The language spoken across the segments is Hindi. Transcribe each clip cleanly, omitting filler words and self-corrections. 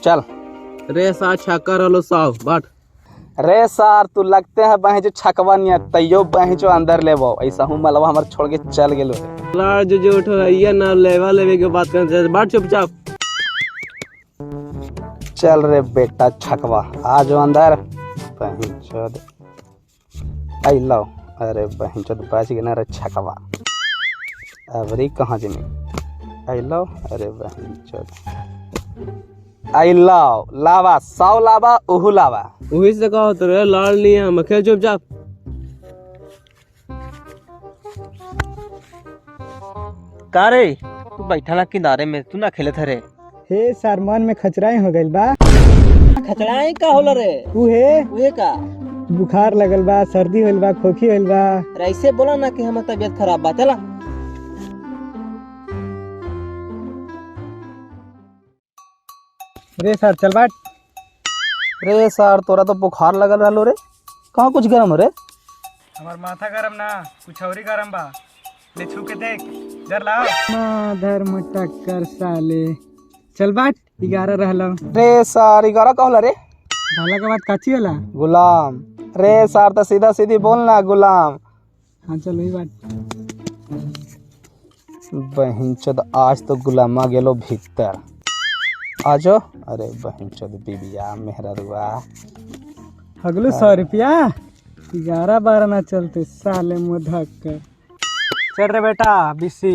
चल। रे सा छक्का रलो साहब बाट। रे सार तू लगते हैं बहन जो छकवा नहीं तैयो बहन जो अंदर ले वो ऐसा हूँ मलवा हमारे छोड़ के चल गेलो है। लाड़ जो उठो ये ना लेवा लेवे के बात करते बाट चुपचाप। चल रे बेटा छकवा आ जाओ अंदर। बहन चोद आई लो। अरे बहन चोद बच गए ना रे छकवा। अबरी कहाँ जमी आई लो। अरे बहन चोद आई लाओ लावा 100 लावा उहु लावा। वही से कहो तो रे लाड़ नहीं है मखे चुपचाप। का रे तू बैठा ना किनारे में तू ना खेले थे रे। हे सर मन में खचराई हो गइल बा। खचड़ाई का होला रे। उहे का बुखार लगल बा, सर्दी होइल बा, खोखी होइल बा। ऐसे बोला ना कि हमार तबीयत खराब बा। चला रे सर चल बाट। रे सार तोरा तो बुखार लगल रहलो रे। कहाँ कुछ गरम हो रे। हमार माथा गरम ना कुछ औरी गरम बा। ले छू के देख डर ला माधर मटक्कर साले। चल बाट 11 रहलो। रे सार 11 कहला रे। भाला के बाद काची होला गुलाम। रे सार तो सीधा सीधी बोलना गुलाम। हाँ चल वही बात। बहन चोद आज तो गुलामा गेलो भीतर। आजो। अरे बहन चोद बीबिया मेहररुआ अगलो 100 रुपया 11-12 ना चलते साले मुधक्कर। चल रे बेटा बीसी।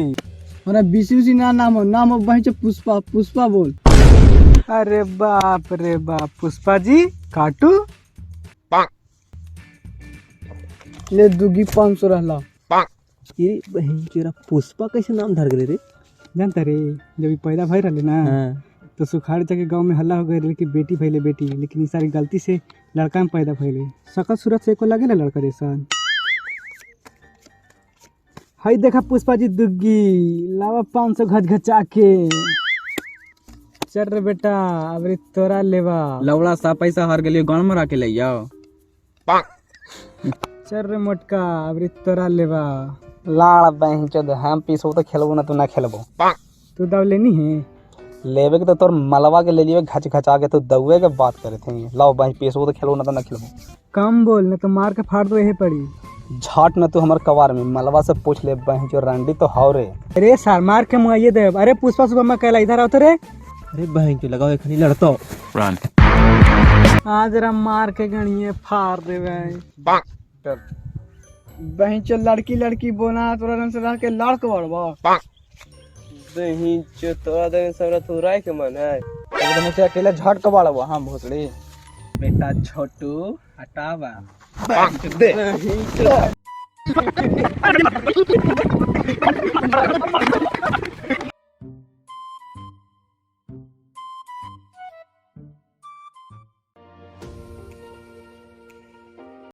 अरे बीसी ना नाम वहीं से पुष्पा पुष्पा बोल। अरे बाप रे बाप पुष्पा जी काटू ले दुगी 500 रहला। ये बहन तेरा पुष्पा कैसे नाम धर गए रे। जानता रे जब पैदा भई रहले ना तो सुखाड़ जाके गांव में हल्ला हो गए कि बेटी भइले बेटी, लेकिन इस सारी गलती से लड़का में पैदा भइले। सकल सूरत से एको लगे ना लड़का जैसा। हाय देखा पुष्पा जी दुग्गी लावा 500 घचा के। चल रे बेटा अबरी तोरा लेवा। लवड़ा सा पैसा हार गलियो गांव में राके ले जाओ। चल रे मोटका अबरी तोरा लेवा। लाड़ बहन चोद हम पीसो तो खेलबो ना तू ना खेलबो। तू दाव लेनी है लेवे के तो तोर मलवा के ले लियो घच घचा के तू दउए के बात करे थे। लाओ बहन पीसो तो खेलबो ना तो ना खेलबो। कम बोल न तो मार के फाड़ दो यही पड़ी। झाट न तू हमर कवार में मलवा से पूछ ले बहन जो रंडी तो हाव रे। अरे सार मार के मुआइए दे। अरे पुष्पा सुबह में कहला इधर आओ तो रे। अरे बहन के लगाओ एखनी लड़तो आज जरा मार के गणिए फाड़ दे भाई। बहन चल लड़की बोला तोरा रंग से रह के लड़क बड़बा। बहन चो तोरा दे सबरा थुराय के मन है। एकदम से अकेले झट के बाड़बो हम भोसड़ी। बेटा छोटू हटावा दे